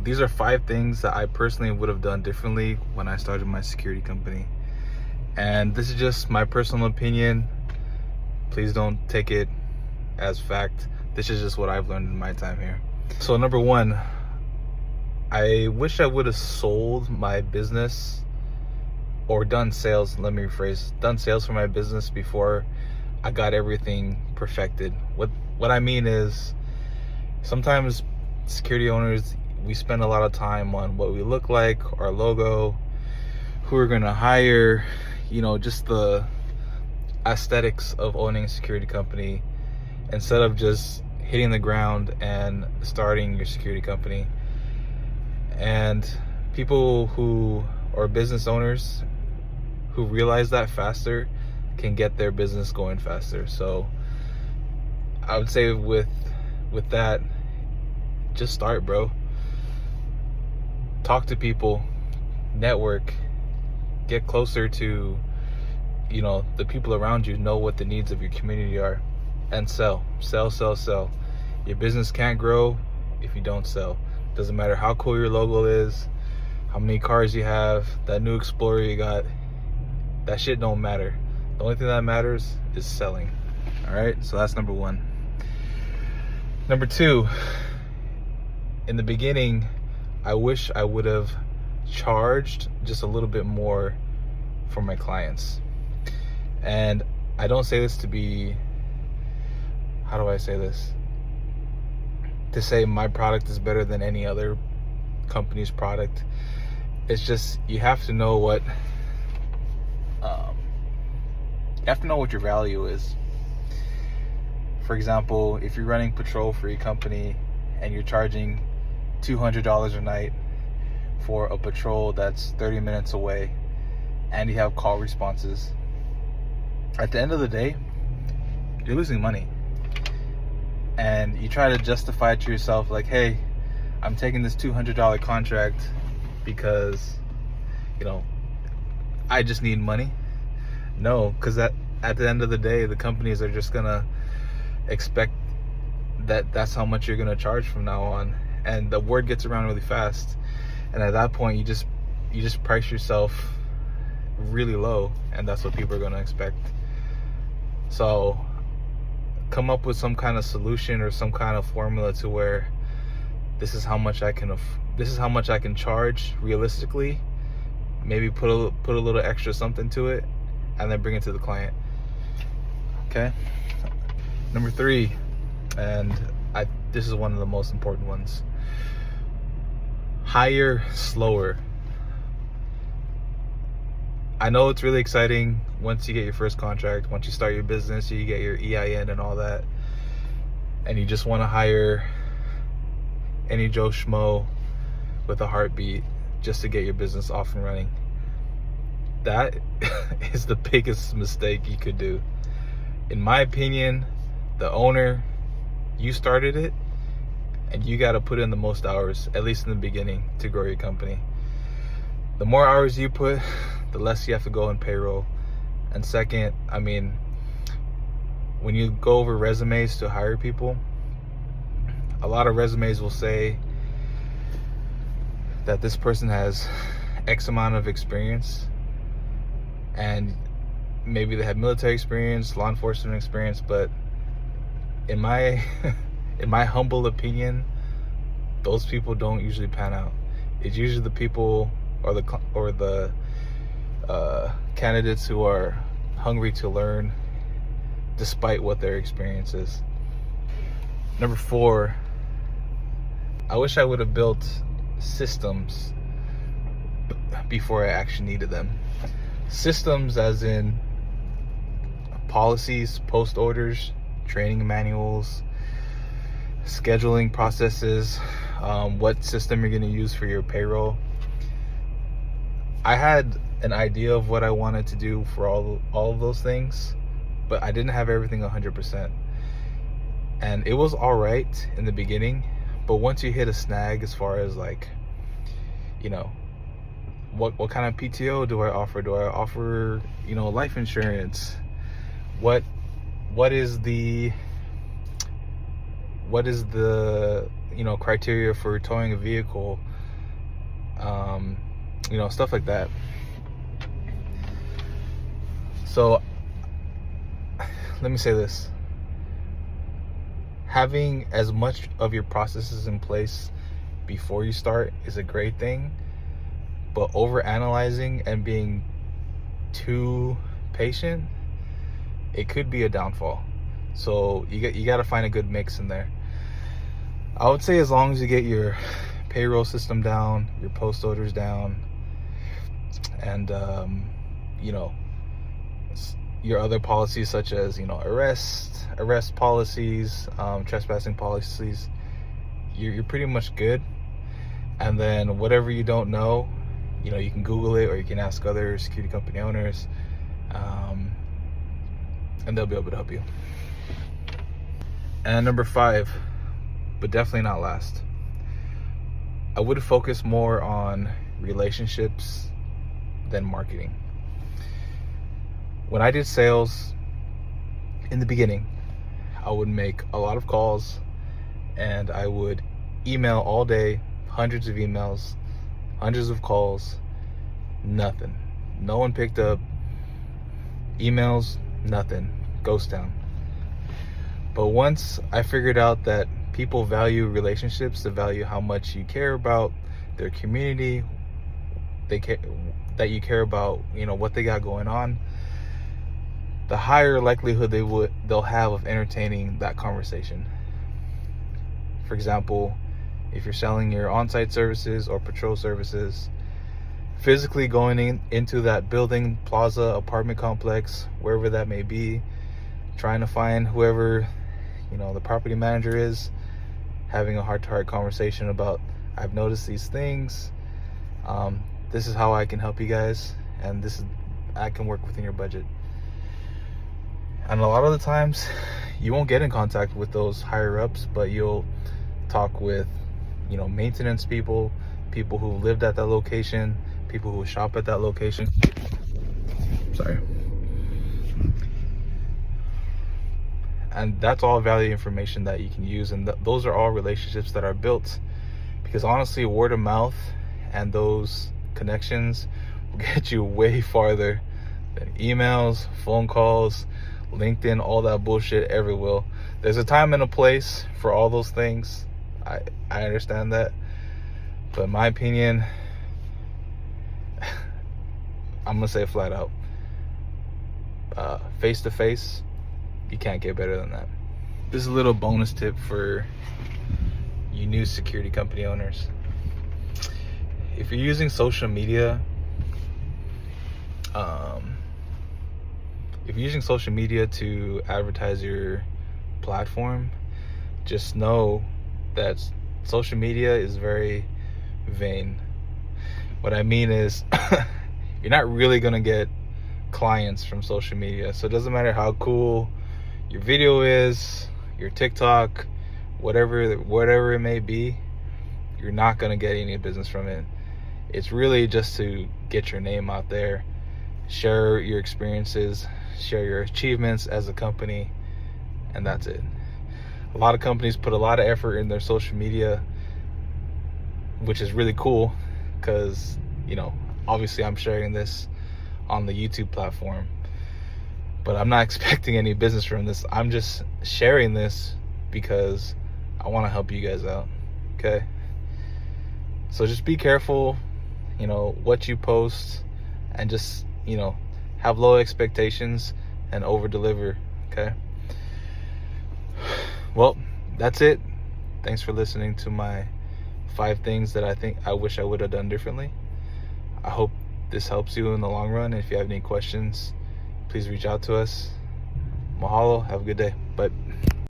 these are 5 things that I personally would have done differently when I started my security company. And this is just my personal opinion. Please don't take it as fact. This is just what I've learned in my time here. So number 1, I wish I would have sold my business or done sales for my business before I got everything perfected. What I mean is, sometimes security owners, we spend a lot of time on what we look like, our logo, who we're gonna hire, just the aesthetics of owning a security company, instead of just hitting the ground and starting your security company. And people who are business owners who realize that faster can get their business going faster. So I would say with that, just start, bro. Talk to people, network, get closer to the people around you, know what the needs of your community are, and sell. Your business can't grow if you don't sell. Doesn't matter how cool your logo is, how many cars you have, that new Explorer you got, that shit don't matter. The only thing that matters is selling. All right, so that's number 1. Number 2, in the beginning, I wish I would have charged just a little bit more for my clients. And I don't say this to be, how do I say this? To say my product is better than any other company's product. It's just, you have to know what your value is. For example, if you're running patrol for your company and you're charging $200 a night for a patrol that's 30 minutes away, and you have call responses, at the end of the day, you're losing money. And you try to justify it to yourself like, hey, I'm taking this $200 contract because, I just need money. No, because at the end of the day, the companies are just gonna expect that that's how much you're gonna charge from now on. And the word gets around really fast. And at that point, you just price yourself really low, and that's what people are gonna expect. So come up with some kind of solution or some kind of formula to where this is how much I can charge realistically. Maybe put a little extra something to it, and then bring it to the client. Okay. Number 3, and this is one of the most important ones. Hire slower. I know it's really exciting once you get your first contract, once you start your business, you get your EIN and all that, and you just want to hire any Joe Schmo with a heartbeat just to get your business off and running. That is the biggest mistake you could do. In my opinion, the owner, you started it, and you got to put in the most hours, at least in the beginning, to grow your company. The more hours you put, the less you have to go on payroll. And second, when you go over resumes to hire people, a lot of resumes will say that this person has X amount of experience, and maybe they have military experience, law enforcement experience, but in my humble opinion, those people don't usually pan out. It's usually the people or the candidates who are hungry to learn despite what their experience is. Number 4, I wish I would have built systems before I actually needed them. Systems as in policies, post orders, training manuals, scheduling processes, what system you're going to use for your payroll. I had an idea of what I wanted to do for all of those things, but I didn't have everything 100%. And it was all right in the beginning, but once you hit a snag as far as like, what kind of PTO do I offer? Do I offer, life insurance? What is the criteria for towing a vehicle? Stuff like that. So let me say this: having as much of your processes in place before you start is a great thing, but over analyzing and being too patient, it could be a downfall. So you got to find a good mix in there. I would say as long as you get your payroll system down, your post orders down, and your other policies such as arrest policies, trespassing policies, you're pretty much good. And then whatever you don't know, you can Google it, or you can ask other security company owners, and they'll be able to help you. And number 5, but definitely not last, I would focus more on relationships than marketing. When I did sales in the beginning, I would make a lot of calls and I would email all day, hundreds of emails, hundreds of calls, nothing. No one picked up emails, nothing, ghost town. But once I figured out that people value relationships, they value how much you care about their community, that you care about, what they got going on, the higher likelihood they'll have of entertaining that conversation. For example, if you're selling your on-site services or patrol services, physically going into that building, plaza, apartment complex, wherever that may be, trying to find whoever the property manager is, having a heart-to-heart conversation about, I've noticed these things, this is how I can help you guys, and I can work within your budget. And a lot of the times you won't get in contact with those higher ups, but you'll talk with maintenance people who lived at that location, people who shop at that location. Sorry. And that's all valuable information that you can use, and those are all relationships that are built, because honestly, word of mouth and those connections will get you way farther than emails, phone calls, LinkedIn, all that bullshit ever will. There's a time and a place for all those things. I understand that, but in my opinion, I'm gonna say flat out, face to face, you can't get better than that. This is a little bonus tip for you new security company owners. If you're using social media, to advertise your platform, just know that social media is very vain. What I mean is, you're not really gonna get clients from social media. So it doesn't matter how cool your video is, your TikTok, whatever it may be, you're not gonna get any business from it. It's really just to get your name out there, share your experiences, share your achievements as a company, and that's it. A lot of companies put a lot of effort in their social media, which is really cool, because obviously I'm sharing this on the YouTube platform, but I'm not expecting any business from this. I'm just sharing this because I want to help you guys out. Okay, so just be careful what you post, and just have low expectations and over deliver. Okay, well, that's it. Thanks for listening to my 5 things that I wish I would have done differently. I hope this helps you in the long run. If you have any questions, please reach out to us. Mahalo. Have a good day. Bye.